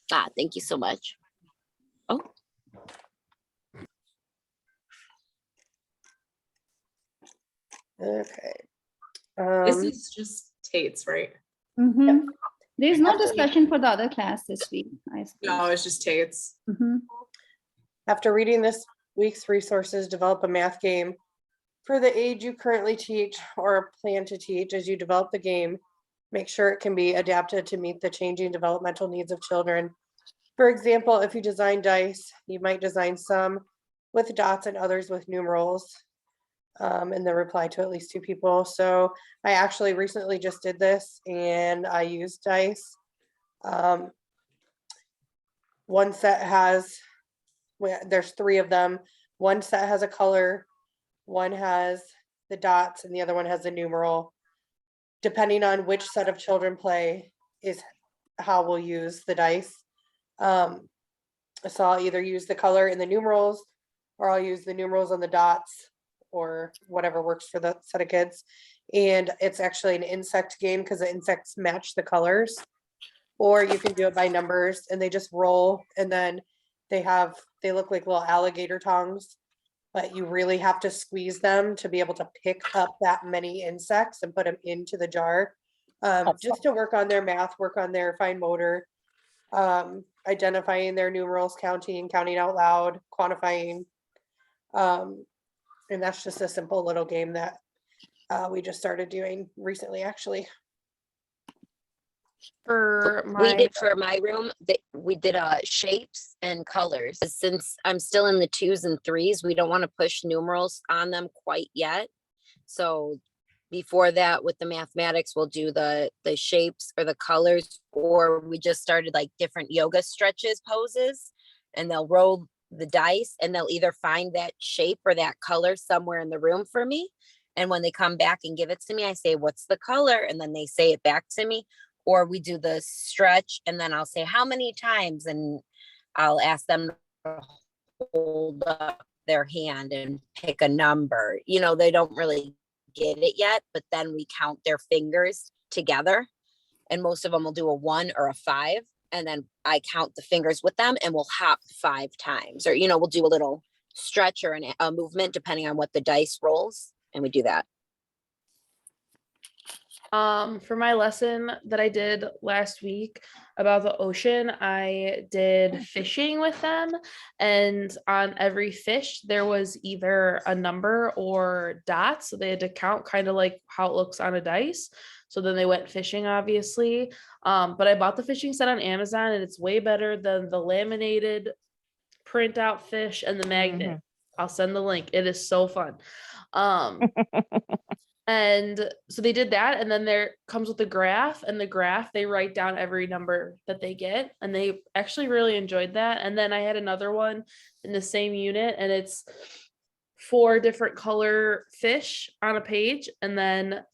Thank you so much. Oh, Okay. This is just Tate's, right? Mhm. There's no Actually- discussion for the other class this week, I suppose. No, it's just Tate's. Mhm. After reading this week's resources, develop a math game for the age you currently teach or plan to teach. As you develop the game, make sure it can be adapted to meet the changing developmental needs of children. For example, if you design dice, you might design some with dots and others with numerals. In the reply to at least 2 people. So I actually recently just did this and I used dice. One set has, there's 3 of them. One set has a color, one has the dots, and the other one has a numeral. Depending on which set of children play is how we'll use the dice. So I'll either use the color and the numerals, or I'll use the numerals and the dots, or whatever works for the set of kids. And it's actually an insect game because the insects match the colors. Or you can do it by numbers and they just roll, and then they look like little alligator tongues, but you really have to squeeze them to be able to pick up that many insects and put them into the jar. Just to work on their math, work on their fine motor, identifying their numerals, counting out loud, quantifying. And that's just a simple little game that we just started doing recently, actually. For we my, did for my room. We did shapes and colors. Since I'm still in the 2s and 3s, we don't want to push numerals on them quite yet. So before that, with the mathematics, we'll do the shapes or the colors, or we just started like different yoga stretches, poses, and they'll roll the dice and they'll either find that shape or that color somewhere in the room for me. And when they come back and give it to me, I say, what's the color? And then they say it back to me. Or we do the stretch and then I'll say how many times, and I'll ask them to hold up their hand and pick a number. You know, they don't really get it yet, but then we count their fingers together. And most of them will do a 1 or a 5. And then I count the fingers with them and we'll hop 5 times. Or, you know, we'll do a little stretch or a movement depending on what the dice rolls. And we do that. for my lesson that I did last week about the ocean, I did fishing with them, and on every fish there was either a number or dots, so they had to count kind of like how it looks on a dice. So then they went fishing, obviously. But I bought the fishing set on Amazon and it's way better than the laminated printout fish and the magnet. I'll send the link. It is so fun. And so they did that, and then there comes with a graph, and the graph they write down every number that they get, and they actually really enjoyed that. And then I had another one in the same unit, and it's 4 different color fish on a page, and then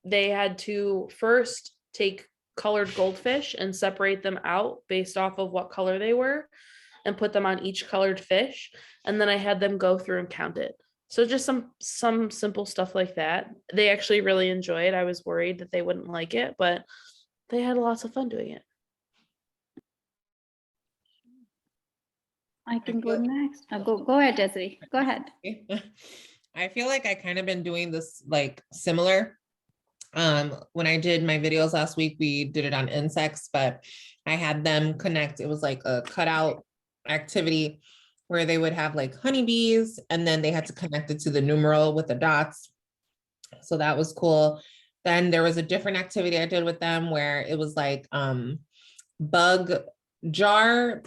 they had to first take colored goldfish and separate them out based off of what color they were and put them on each colored fish, and then I had them go through and count it. So just some simple stuff like that. They actually really enjoyed. I was worried that they wouldn't like it, but they had lots of fun doing it. I can go next. Go ahead, Desiree. Go ahead. I feel like I kind of been doing this like similar. When I did my videos last week, we did it on insects, but I had them connect. It was like a cutout activity where they would have like honeybees, and then they had to connect it to the numeral with the dots. So that was cool. Then there was a different activity I did with them where it was like bug jar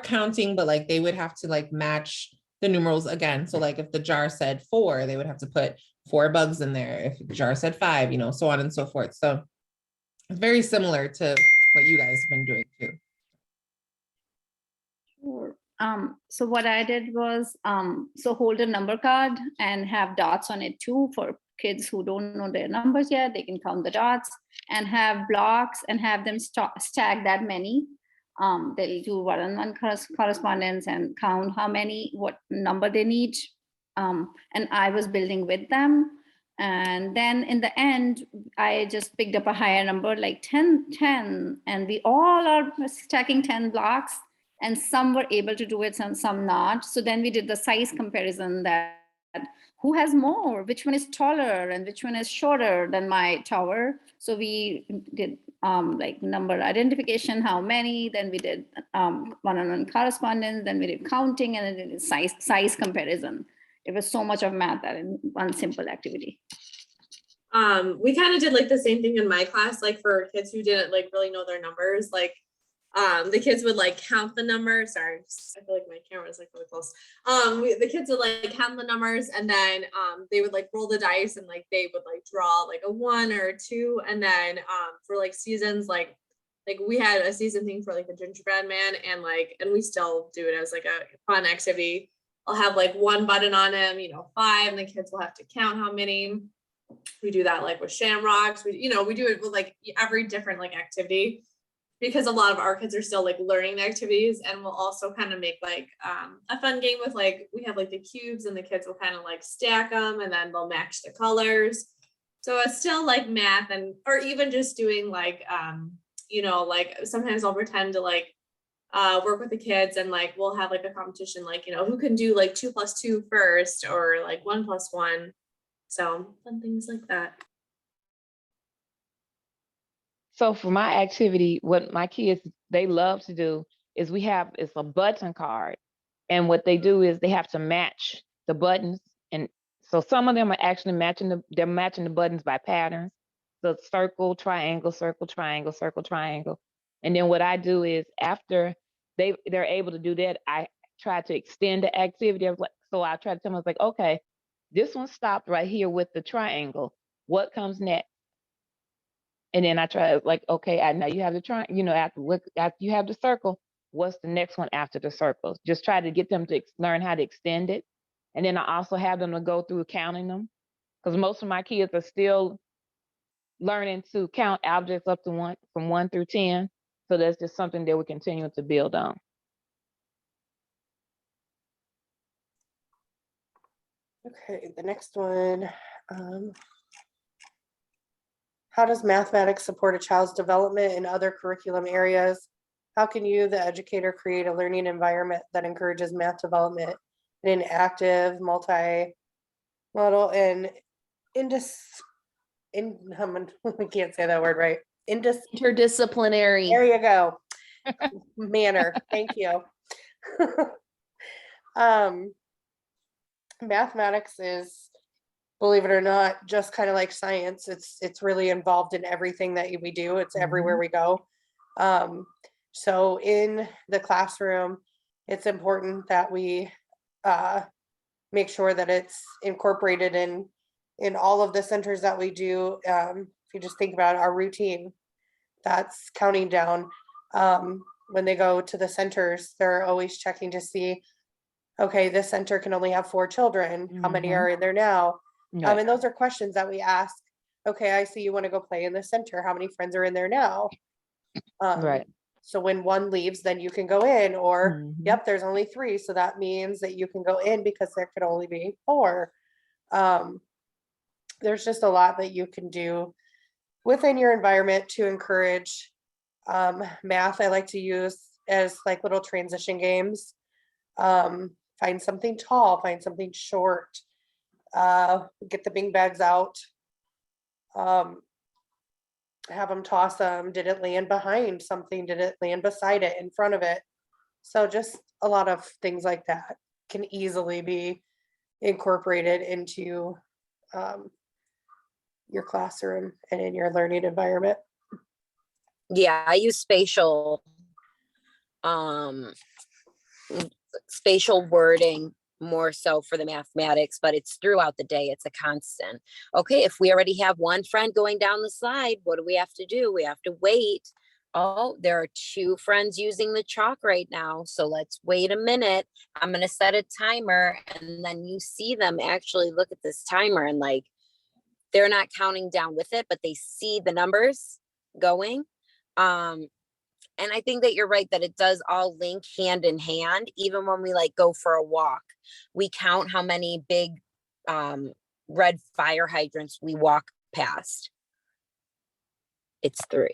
counting, but like they would have to like match the numerals again. So like if the jar said 4, they would have to put 4 bugs in there. If the jar said 5, you know, so on and so forth. So it's very similar to what you guys have been doing too. Sure. So what I did was, so hold a number card and have dots on it too for kids who don't know their numbers yet. They can count the dots and have blocks and have them stack that many. They'll do one-on-one correspondence and count how many, what number they need. And I was building with them. And then in the end, I just picked up a higher number, like 10, and we all are stacking 10 blocks, and some were able to do it, some not. So then we did the size comparison, that who has more, which one is taller and which one is shorter than my tower. So we did like number identification, how many, then we did one-on-one correspondence, then we did counting, and then we did size comparison. It was so much of math that in one simple activity. We kind of did like the same thing in my class, like for kids who didn't like really know their numbers, like the kids would like count the numbers. Sorry, I feel like my camera is like really close. The kids would like count the numbers, and then they would like roll the dice, and like they would like draw like a 1 or a 2, and then for like seasons, like we had a season thing for like the gingerbread man, and we still do it as like a fun activity. I'll have like 1 button on him, 5, and the kids will have to count how many. We do that like with shamrocks. We do it with like every different like activity, because a lot of our kids are still like learning the activities, and we'll also kind of make like a fun game with like, we have like the cubes, and the kids will kind of like stack them, and then they'll match the colors. So it's still like math, and or even just doing like like sometimes I'll pretend to like work with the kids, and like we'll have like a competition, like who can do like 2 + 2 first, or like 1 + 1. So fun things like that. So for my activity, what my kids, they love to do is it's a button card. And what they do is they have to match the buttons. And so some of them are actually matching the buttons by patterns. So circle, triangle, circle, triangle, circle, triangle. And then what I do is after they're able to do that, I try to extend the activity. So I try to tell them, I was like, okay, this one stopped right here with the triangle. What comes next? And then I try like, okay, I know you have the triangle, after you have the circle, what's the next one after the circles? Just try to get them to learn how to extend it. And then I also have them to go through counting them, because most of my kids are still learning to count objects up to from 1 through 10. So that's just something that we continue to build on. Okay, the next one. How does mathematics support a child's development in other curriculum areas? How can you, the educator, create a learning environment that encourages math development in an active, multi-modal, and I can't say that word right. Interdisciplinary. There you go. Manner. Thank you. Mathematics is, believe it or not, just kind of like science. It's really involved in everything that we do. It's everywhere we go. So in the classroom, it's important that we make sure that it's incorporated in all of the centers that we do. If you just think about our routine, that's counting down. When they go to the centers, they're always checking to see, okay, this center can only have 4 children. How many are in there now? And those are questions that we ask. Okay, I see you want to go play in the center. How many friends are in there now? Right. So when 1 leaves, then you can go in, or yep, there's only 3. So that means that you can go in because there could only be 4. There's just a lot that you can do within your environment to encourage math. I like to use as like little transition games. Find something tall, find something short, get the bing bags out, have them toss them. Did it land behind something? Did it land beside it, in front of it? So just a lot of things like that can easily be incorporated into your classroom and in your learning environment. Yeah, I use spatial wording more so for the mathematics, but it's throughout the day. It's a constant. Okay, if we already have 1 friend going down the slide, what do we have to do? We have to wait. Oh, there are 2 friends using the chalk right now. So let's wait a minute. I'm going to set a timer. And then you see them actually look at this timer, and like, they're not counting down with it, but they see the numbers going. And I think that you're right, that it does all link hand in hand. Even when we like go for a walk, we count how many big red fire hydrants we walk past, it's 3.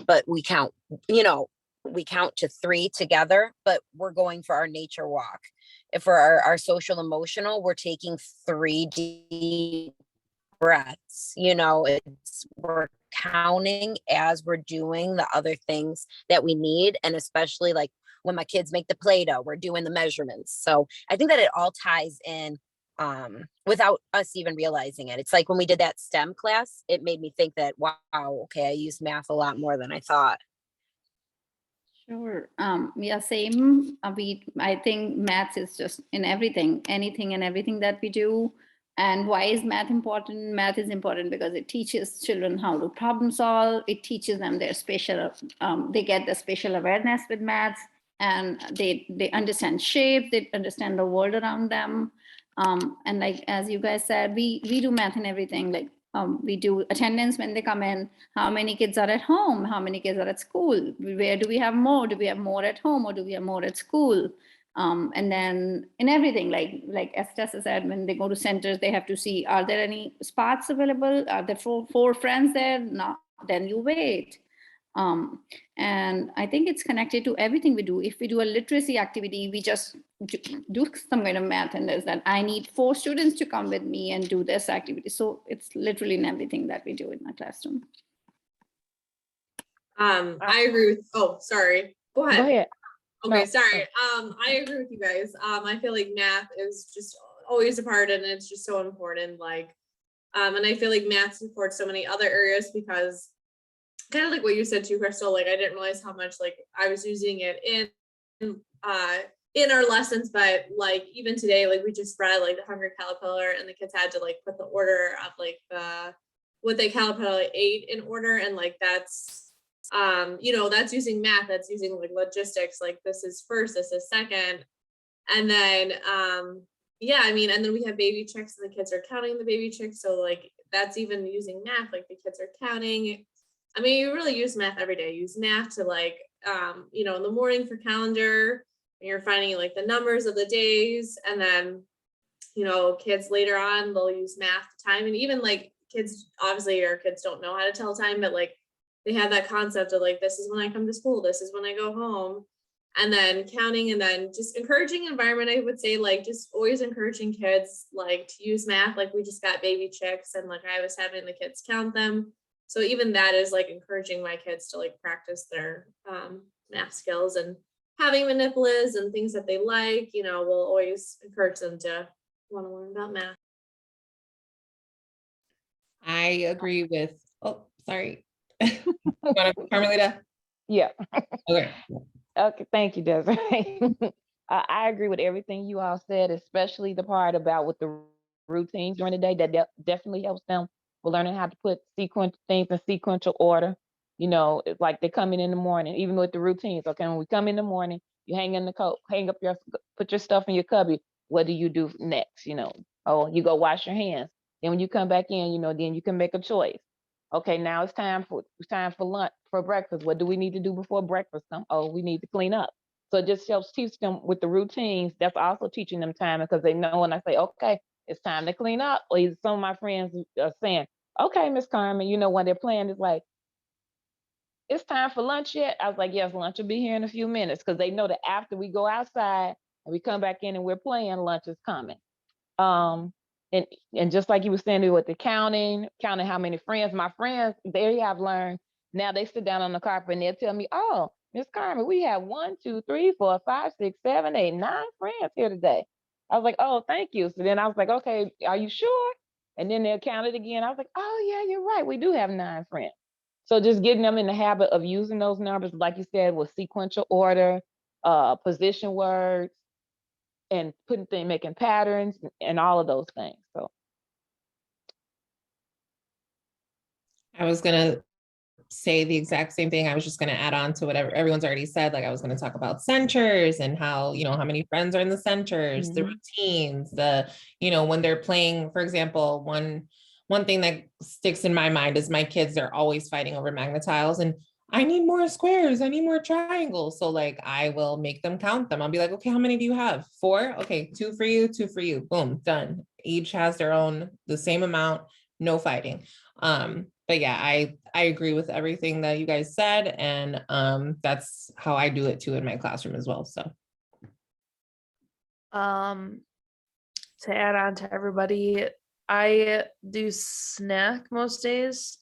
But we count, we count to 3 together, but we're going for our nature walk. If for our social emotional, we're taking 3 deep breaths, we're counting as we're doing the other things that we need. And especially like when my kids make the Play-Doh, we're doing the measurements. So I think that it all ties in without us even realizing it. It's like when we did that STEM class, it made me think that, wow, okay, I use math a lot more than I thought. Sure. Yeah, same. I think math is just in everything, anything and everything that we do. And why is math important? Math is important because it teaches children how to problem solve. It teaches them their they get the spatial awareness with maths, and they understand shape, they understand the world around them. And like, as you guys said, we do math in everything. Like we do attendance when they come in, how many kids are at home, how many kids are at school, where do we have more? Do we have more at home or do we have more at school? And then in everything, like as Tessa said, when they go to centers, they have to see, are there any spots available? Are there four friends there? No, then you wait. And I think it's connected to everything we do. If we do a literacy activity, we just do some kind of math, and there's that I need 4 students to come with me and do this activity. So it's literally in everything that we do in my classroom. I agree with, oh, sorry. Go ahead. Go ahead. Okay, No. sorry. I agree with you guys. I feel like math is just always a part, and it's just so important. Like, and I feel like math supports so many other areas because kind of like what you said too, Crystal, like I didn't realize how much like I was using it in our lessons, but like even today, like we just read like the Hungry Caterpillar, and the kids had to like put the order of like what they caterpillar ate in order, and like that's that's using math, that's using like logistics, like this is first, this is second, and then yeah, I mean, and then we have baby chicks, and the kids are counting the baby chicks, so like that's even using math, like the kids are counting. I mean, you really use math every day. You use math to like in the morning for calendar, and you're finding like the numbers of the days, and then kids later on, they'll use math to time, and even like kids, obviously our kids don't know how to tell time, but like they have that concept of like, this is when I come to school, this is when I go home, and then counting, and then just encouraging environment. I would say like just always encouraging kids like to use math. Like we just got baby chicks, and like I was having the kids count them. So even that is like encouraging my kids to like practice their math skills, and having manipulas and things that they like, we'll always encourage them to want to learn about math. I agree with, oh, sorry. Carmelita? Yeah. Okay. Okay. Thank you, Desiree. I agree with everything you all said, especially the part about with the routines during the day. That definitely helps them with learning how to put things in sequential order. It's like they come in the morning, even with the routines. Okay, when we come in the morning, you put your stuff in your cubby. What do you do next? Oh, you go wash your hands. Then when you come back in, then you can make a choice. Okay, now it's time for lunch, for breakfast. What do we need to do before breakfast comes? Oh, we need to clean up. So it just helps teach them with the routines. That's also teaching them time, because they know when I say, okay, it's time to clean up. Or either some of my friends are saying, okay, Miss Carmen, when they're playing, it's like, it's time for lunch yet? I was like, yes, lunch will be here in a few minutes, because they know that after we go outside and we come back in and we're playing, lunch is coming. And just like you were saying with the counting how many friends, my friends, they have learned. Now they sit down on the carpet and they'll tell me, oh, Miss Carmen, we have 1, 2, 3, 4, 5, 6, 7, 8, 9 friends here today. I was like, oh, thank you. So then I was like, okay, are you sure? And then they'll count it again. I was like, oh yeah, you're right. We do have 9 friends. So just getting them in the habit of using those numbers, like you said, with sequential order, position words, and making patterns and all of those things. So I was gonna say the exact same thing. I was just gonna add on to whatever everyone's already said. Like I was gonna talk about centers and how, how many friends are in the centers, the routines, when they're playing, for example, one thing that sticks in my mind is my kids, they're always fighting over Magna-Tiles, and I need more squares, I need more triangles. So like I will make them count them. I'll be like, okay, how many do you have? 4? Okay, 2 for you, 2 for you. Boom, done. each has their own, the same amount, no fighting. But yeah, I agree with everything that you guys said, and that's how I do it too in my classroom as well. So To add on to everybody, I do snack most days,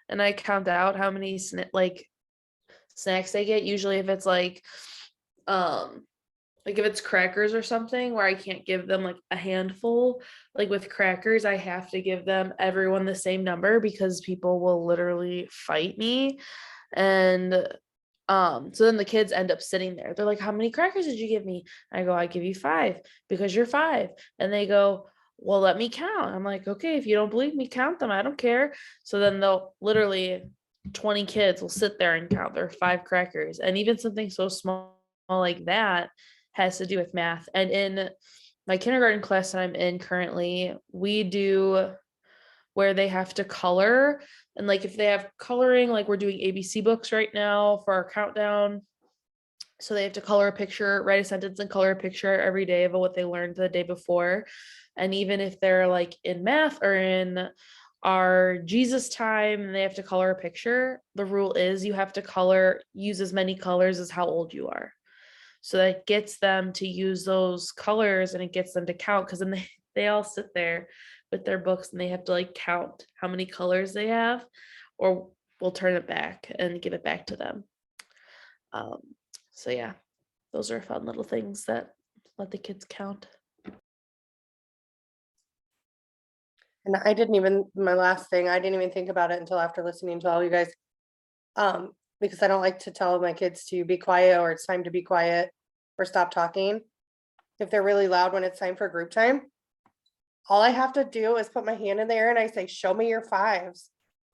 and I count out how many snacks they get. Usually, if it's like if it's crackers or something where I can't give them like a handful, like with crackers, I have to give them everyone the same number because people will literally fight me. And so then the kids end up sitting there. They're like, how many crackers did you give me? I go, I give you 5 because you're 5. And they go, well, let me count. I'm like, okay, if you don't believe me, count them. I don't care. So then they'll literally 20 kids will sit there and count their 5 crackers. And even something so small like that has to do with math. And in my kindergarten class that I'm in currently, we do where they have to color. And like if they have coloring, like we're doing ABC books right now for our countdown. So they have to color a picture, write a sentence and color a picture every day of what they learned the day before. And even if they're like in math or in our Jesus time and they have to color a picture, the rule is you have to use as many colors as how old you are. So that gets them to use those colors and it gets them to count, because then they all sit there with their books and they have to like count how many colors they have, or we'll turn it back and give it back to them. So yeah, those are fun little things that let the kids count. And my last thing, I didn't even think about it until after listening to all you guys. Because I don't like to tell my kids to be quiet or it's time to be quiet or stop talking. If they're really loud when it's time for group time, all I have to do is put my hand in the air and I say, show me your 5s.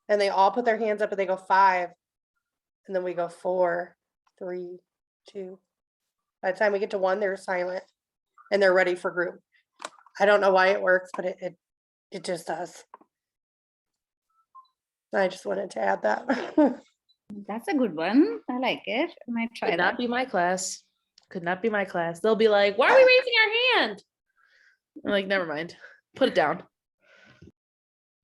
And they all put their hands up and they go 5. And then we go 4, 3, 2. By the time we get to 1, they're silent and they're ready for group. I don't know why it works, but it just does. I just wanted to add that. That's a good one. I like it. I might try Could that. not be my class. Could not be my class. They'll be like, why are we raising our hand? I'm like, never mind. Put it down.